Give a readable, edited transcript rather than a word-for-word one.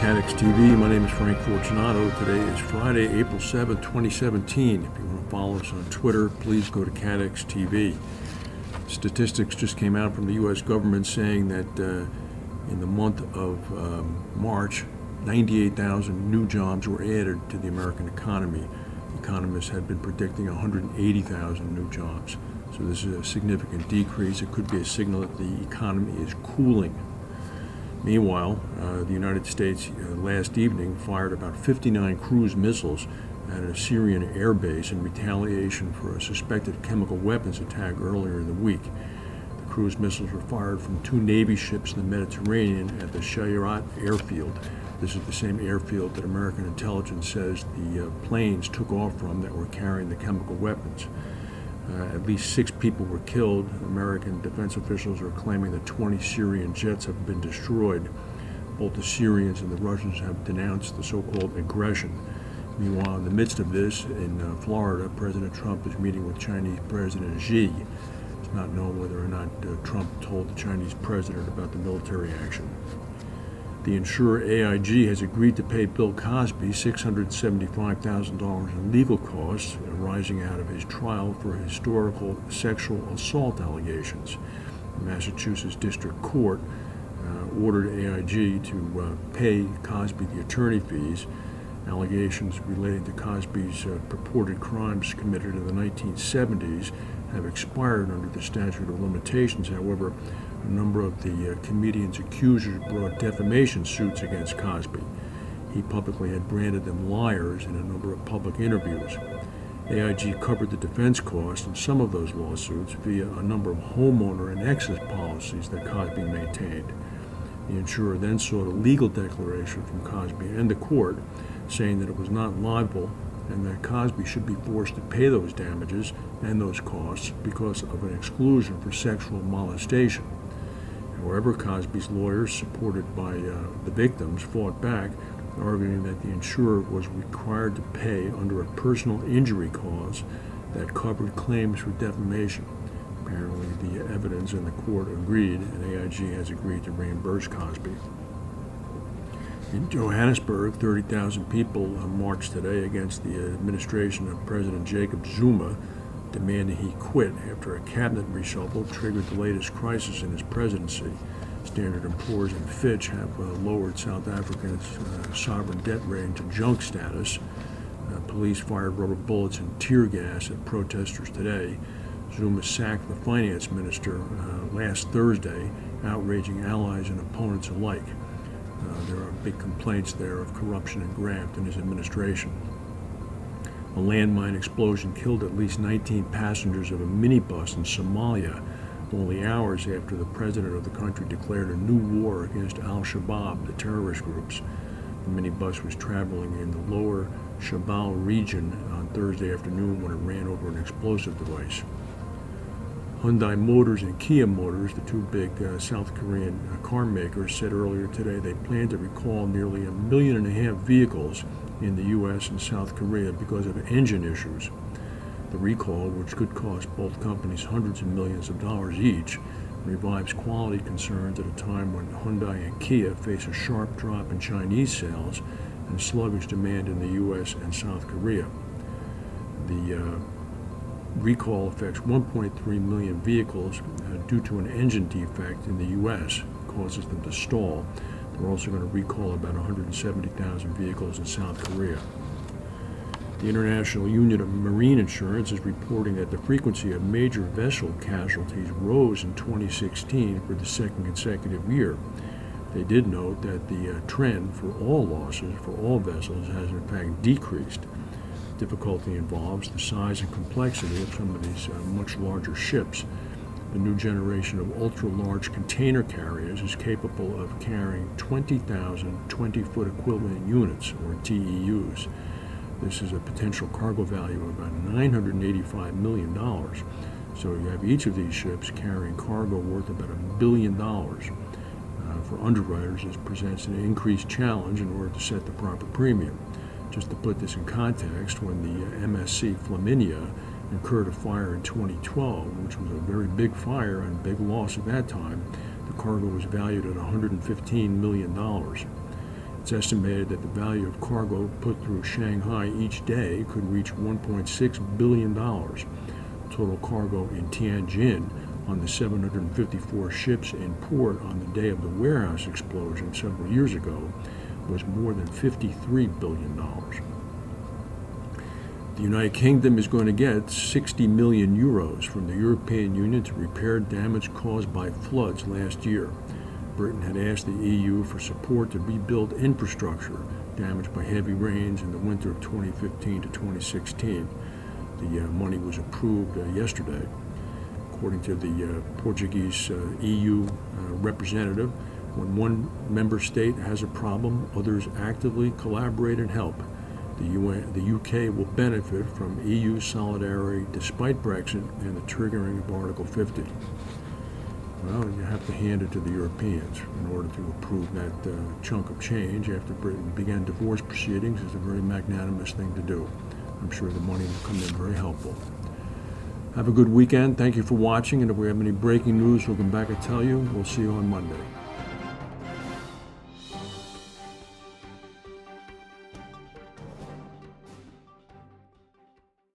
CATEX TV. My name is Frank Fortunato. Today is Friday, April 7, 2017. If you want to follow us on Twitter, please go to CATEX TV. Statistics just came out from the U.S. government saying that in the month of March, 98,000 new jobs were added to the American economy. Economists had been predicting 180,000 new jobs. So this is a significant decrease. It could be a signal that the economy is cooling. Meanwhile, the United States last evening fired about 59 cruise missiles at a Syrian air base in retaliation for a suspected chemical weapons attack earlier in the week. The cruise missiles were fired from two Navy ships in the Mediterranean at the Syrian airfield. This is the same airfield that American intelligence says the planes took off from that were carrying the chemical weapons. At least 6 people were killed. American defense officials are claiming that 20 Syrian jets have been destroyed. Both the Syrians and the Russians have denounced the so-called aggression. Meanwhile, in the midst of this, in Florida, President Trump is meeting with Chinese President Xi. It's not known whether or not Trump told the Chinese president about the military action. The insurer AIG has agreed to pay Bill Cosby $675,000 in legal costs arising out of his trial for historical sexual assault allegations. The Massachusetts District Court ordered AIG to pay Cosby the attorney fees. Allegations relating to Cosby's purported crimes committed in the 1970s have expired under the statute of limitations. However, a number of the comedian's accusers brought defamation suits against Cosby. He publicly had branded them liars in a number of public interviews. AIG covered the defense costs in some of those lawsuits via a number of homeowner and excess policies that Cosby maintained. The insurer then sought a legal declaration from Cosby and the court saying that it was not liable and that Cosby should be forced to pay those damages and those costs because of an exclusion for sexual molestation. However, Cosby's lawyers, supported by the victims, fought back, arguing that the insurer was required to pay under a personal injury clause that covered claims for defamation. Apparently, the evidence in the court agreed, and AIG has agreed to reimburse Cosby. In Johannesburg, 30,000 people marched today against the administration of President Jacob Zuma, demanding he quit after a cabinet reshuffle triggered the latest crisis in his presidency. Standard & Poor's and Fitch have lowered South Africa's sovereign debt rating to junk status. Police fired rubber bullets and tear gas at protesters today. Zuma sacked the finance minister last Thursday, outraging allies and opponents alike. There are big complaints there of corruption and graft in his administration. A landmine explosion killed at least 19 passengers of a minibus in Somalia, only hours after the president of the country declared a new war against al-Shabaab, the terrorist groups. The minibus was traveling in the lower Shabelle region on Thursday afternoon when it ran over an explosive device. Hyundai Motors and Kia Motors, the two big South Korean car makers, said earlier today they plan to recall nearly 1.5 million vehicles in the U.S. and South Korea because of engine issues. The recall, which could cost both companies hundreds of millions of dollars each, revives quality concerns at a time when Hyundai and Kia face a sharp drop in Chinese sales and sluggish demand in the U.S. and South Korea. The recall affects 1.3 million vehicles due to an engine defect in the U.S., causes them to stall. They're also going to recall about 170,000 vehicles in South Korea. The International Union of Marine Insurance is reporting that the frequency of major vessel casualties rose in 2016 for the second consecutive year. They did note that the trend for all losses for all vessels has in fact decreased. Difficulty involves the size and complexity of some of these much larger ships. The new generation of ultra-large container carriers is capable of carrying 20,000 20-foot equivalent units, or TEUs. This is a potential cargo value of about $985 million. So you have each of these ships carrying cargo worth about $1 billion. For underwriters, this presents an increased challenge in order to set the proper premium. Just to put this in context, when the MSC Flaminia incurred a fire in 2012, which was a very big fire and big loss at that time, the cargo was valued at $115 million. It's estimated that the value of cargo put through Shanghai each day could reach $1.6 billion. Total cargo in Tianjin on the 754 ships in port on the day of the warehouse explosion several years ago was more than $53 billion. The United Kingdom is going to get 60 million euros from the European Union to repair damage caused by floods last year. Britain had asked the EU for support to rebuild infrastructure damaged by heavy rains in the winter of 2015 to 2016. The money was approved yesterday. According to the Portuguese EU representative, when one member state has a problem, others actively collaborate and help. The UK will benefit from EU solidarity despite Brexit and the triggering of Article 50. Well, you have to hand it to the Europeans in order to approve that chunk of change after Britain began divorce proceedings. Is a very magnanimous thing to do. I'm sure the money will come in very helpful. Have a good weekend. Thank you for watching, and if we have any breaking news, we'll come back and tell you. We'll see you on Monday.